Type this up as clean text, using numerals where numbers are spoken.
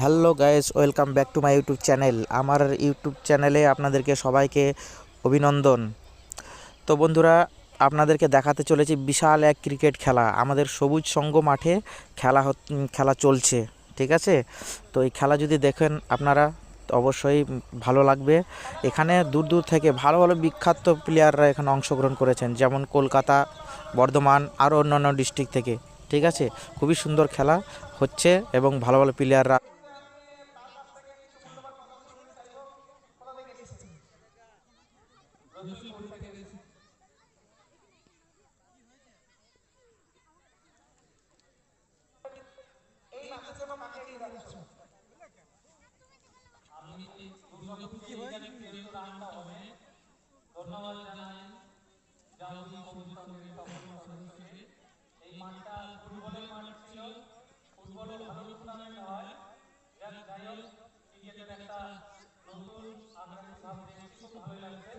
Hello guys, welcome back to my YouTube channel. আমার YouTube চ্যানেলে আপনাদেরকে সবাইকে অভিনন্দন। তো বন্ধুরা, আপনাদেরকে দেখাতে চলেছি বিশাল এক ক্রিকেট খেলা। আমাদের সবুজ সঙ্গ মাঠে খেলা চলছে, ঠিক আছে? তো এই খেলা যদি দেখেন আপনারা অবশ্যই ভালো লাগবে। এখানে দূর দূর থেকে ভালো ভালো বিখ্যাত প্লেয়াররা এখানে অংশগ্রহণ করেছেন, যেমন কলকাতা, বর্ধমান, আরও অন্যান্য ডিস্ট্রিক্ট থেকে, ঠিক আছে? খুবই সুন্দর খেলা হচ্ছে এবং ভালো ভালো প্লেয়াররা। ধন্যবাদ জানাই জাতীয় কমিটির সকল সদস্যকে। এই মাঠটা ফুটবলের মাঠ ছিল, ফুটবলের ভালো টুর্নামেন্ট হয়। যাই হোক, ক্রিকেটের একটা নতুন আগ্রাসী ভাব দেখছি, খুব ভালো লাগছে।